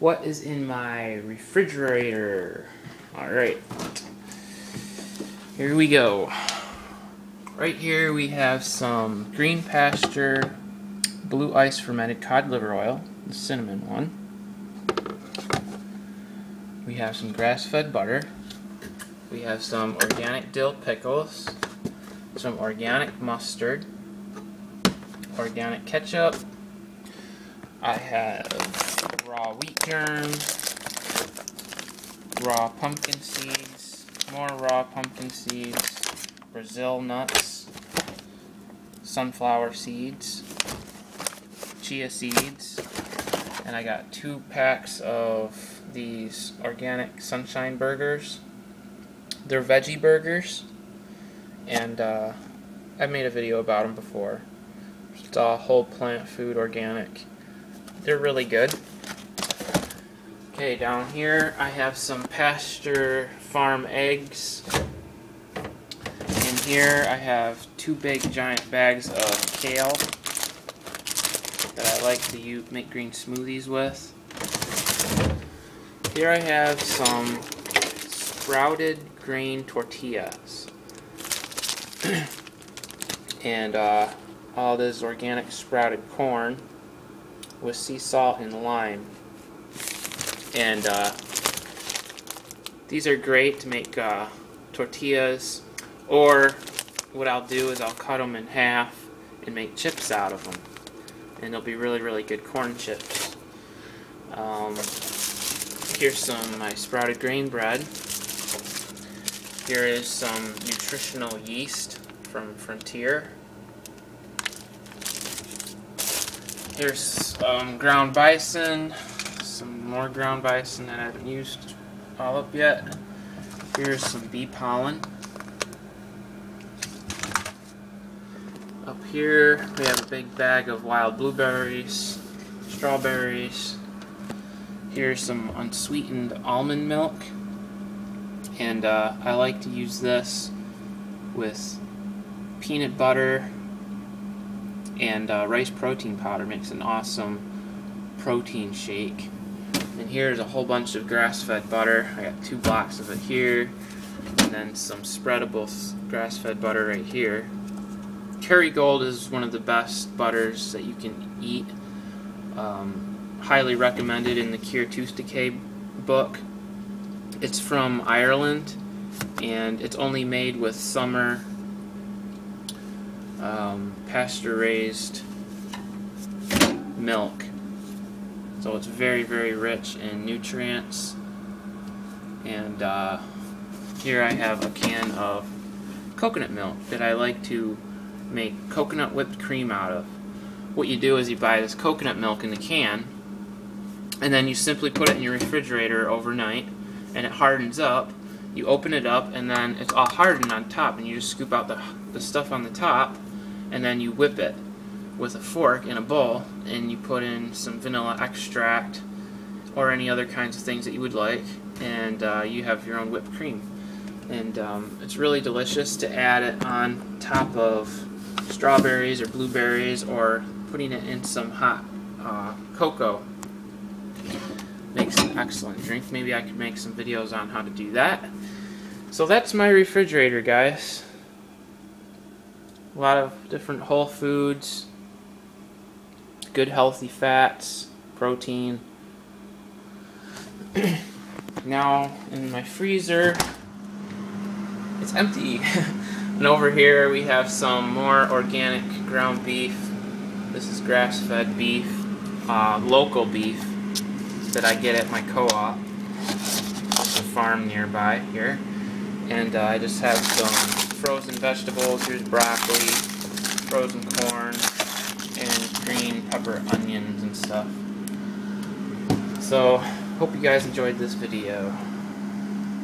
what is in my refrigerator. Alright, here we go. Right here we have some Green Pasture Blue Ice Fermented Cod Liver Oil, the cinnamon one. We have some grass-fed butter. We have some organic dill pickles, some organic mustard, organic ketchup. I have raw wheat germs, raw pumpkin seeds, more raw pumpkin seeds, Brazil nuts, sunflower seeds, chia seeds, and I got 2 packs of these organic sunshine burgers. They're veggie burgers, and I've made a video about them before. It's all whole plant food, organic. They're really good. Okay, down here I have some Pasture Farm eggs. In here I have 2 big giant bags of kale that I like to make green smoothies with. Here I have some sprouted grain tortillas. And all this organic sprouted corn with sea salt and lime. And these are great to make tortillas, or what I'll do is I'll cut them in half and make chips out of them, and they'll be really, really good corn chips. Here's some of my sprouted grain bread. Here is some nutritional yeast from Frontier. Here's ground bison, some more ground bison that I haven't used all up yet. Here's some bee pollen. Up here we have a big bag of wild blueberries, strawberries. Here's some unsweetened almond milk, and I like to use this with peanut butter and rice protein powder. Makes an awesome protein shake. And here's a whole bunch of grass-fed butter. I got 2 blocks of it here, and then some spreadable grass-fed butter right here. Kerrygold is one of the best butters that you can eat. Highly recommended in the Cure Tooth Decay book. It's from Ireland, and it's only made with summer pasture-raised milk. So it's very, very rich in nutrients. And here I have a can of coconut milk that I like to make coconut whipped cream out of. What you do is you buy this coconut milk in the can, and then you simply put it in your refrigerator overnight, and it hardens up. You open it up, and then it's all hardened on top, and you just scoop out the stuff on the top, and then you whip it with a fork in a bowl, and you put in some vanilla extract or any other kinds of things that you would like, and you have your own whipped cream. And it's really delicious to add it on top of strawberries or blueberries, or putting it in some hot cocoa. Makes an excellent drink. Maybe I could make some videos on how to do that. So that's my refrigerator, guys. A lot of different whole foods, good healthy fats, protein. Now in my freezer, it's empty. And over here we have some more organic ground beef. This is grass-fed beef, local beef that I get at my co-op. There's a farm nearby here. And I just have some frozen vegetables. Here's broccoli, frozen corn, and green pepper onions and stuff. So, hope you guys enjoyed this video.